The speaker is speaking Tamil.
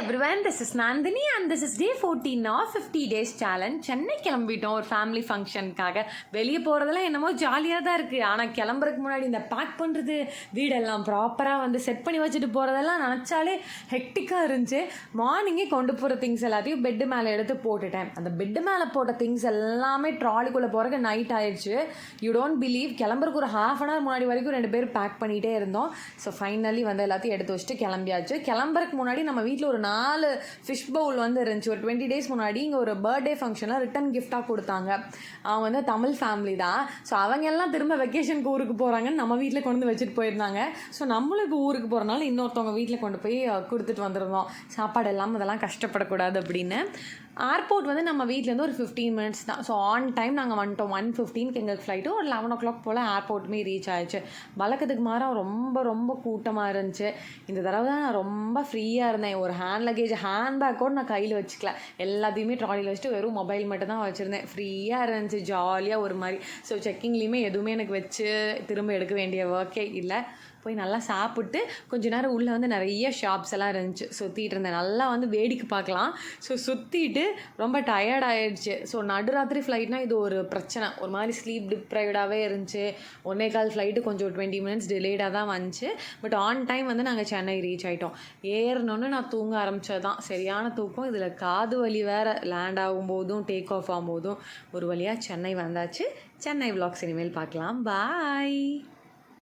everyone, this is Nandini and this is day 14 of 50 days challenge. Chennai கிளம்பிட்டோம் ஒரு ஃபேமிலி ஃபங்க்ஷனுக்காக. வெளியே போகிறதெல்லாம் என்னமோ ஜாலியாக தான் இருக்குது. ஆனால் கிளம்புறதுக்கு முன்னாடி இந்த பேக் பண்ணுறது, வீடெல்லாம் ப்ராப்பராக வந்து செட் பண்ணி வச்சுட்டு போகிறதெல்லாம் நினச்சாலே ஹெக்டிக்காக இருந்துச்சு. மார்னிங்கே கொண்டு போகிற திங்ஸ் எல்லாத்தையும் பெட்டு மேலே எடுத்து போட்டுட்டேன். அந்த பெட்டு மேலே போட்ட திங்ஸ் எல்லாமே ட்ராலிக்குள்ளே போகிறக்கு நைட் ஆயிடுச்சு. யூ டோன்ட் பிலீவ், கிளம்புறக்கு ஒரு ஹாஃப் அன் ஹவர் முன்னாடி வரைக்கும் 2 பேர் பேக் பண்ணிகிட்டே இருந்தோம். ஸோ ஃபைனலி வந்து எல்லாத்தையும் எடுத்து வச்சுட்டு கிளம்பியாச்சு. கிளம்புறதுக்கு முன்னாடி நம்ம வீட்டில் ஒரு 4 ஃபிஷ் பவுல் வந்து இருந்துச்சு. ஒரு 20 days முன்னாடி இங்கே ஒரு பர்த்டே ஃபங்க்ஷனில் ரிட்டன் கிஃப்டாக கொடுத்தாங்க. அவங்க வந்து தமிழ் ஃபேமிலி தான். ஸோ அவங்க எல்லாம் திரும்ப வெக்கேஷனுக்கு ஊருக்கு போகிறாங்கன்னு நம்ம வீட்டில் கொண்டு வந்து வச்சுட்டு போயிருந்தாங்க. ஸோ நம்மளும் இப்போ ஊருக்கு போகிறனால இன்னொருத்தவங்க வீட்டில் கொண்டு போய் கொடுத்துட்டு வந்துருந்தோம். சாப்பாடு எல்லாம் அதெல்லாம் கஷ்டப்படக்கூடாது அப்படின்னு. ஏர்போர்ட் வந்து நம்ம வீட்டிலேருந்து ஒரு 15 minutes தான். ஸோ ஆன் டைம் நாங்கள் வந்துட்டோம். 1:15 எங்களுக்கு ஃப்ளைட்டு ஒரு 11 o'clock போல் ஏர்போர்ட்டுமே ரீச் ஆயிடுச்சு. வழக்கத்துக்கு மாற ரொம்ப கூட்டமாக இருந்துச்சு. இந்த தடவை தான் நான் ரொம்ப ஃப்ரீயாக இருந்தேன். ஒரு ஹேண்ட் லக்கேஜ், ஹேண்ட் பேக்கோடு நான் கையில் வச்சுக்கல. எல்லாத்தையுமே ட்ராலியில் வச்சுட்டு வெறும் மொபைல் மட்டும் தான் வச்சுருந்தேன். ஃப்ரீயாக இருந்துச்சு, ஜாலியாக ஒரு மாதிரி. ஸோ செக்கிங்லேயுமே எதுவுமே எனக்கு வச்சு திரும்ப எடுக்க வேண்டிய ஒர்க்கே இல்லை. போய் நல்லா சாப்பிட்டு கொஞ்ச நேரம் உள்ளே வந்து நிறைய ஷாப்ஸ் எல்லாம் இருந்துச்சு. சுற்றிட்டு இருந்தேன். நல்லா வந்து வேடிக்கை பார்க்கலாம். ஸோ சுற்றிட்டு ரொம்ப டயர்ட் ஆகிடுச்சு. ஸோ நடுராத்திரி ஃப்ளைட்னால் இது ஒரு பிரச்சனை. ஒரு மாதிரி ஸ்லீப் டிப்ரைவ்டாகவே இருந்துச்சு. 1:15 ஃப்ளைட்டு கொஞ்சம் 20 minutes டிலேடாக தான் வந்துச்சு. பட் ஆன் டைம் வந்து நாங்கள் சென்னை ரீச் ஆகிட்டோம். ஏறினோன்னு நான் தூங்க ஆரம்பித்தது தான். சரியான தூக்கம். இதில் காது வலி வேறு. லேண்ட் ஆகும்போதும் டேக் ஆஃப் ஆகும்போதும் ஒரு வழியாக சென்னை வந்தாச்சு. சென்னை vlogs இனிமேல் பார்க்கலாம். பாய்.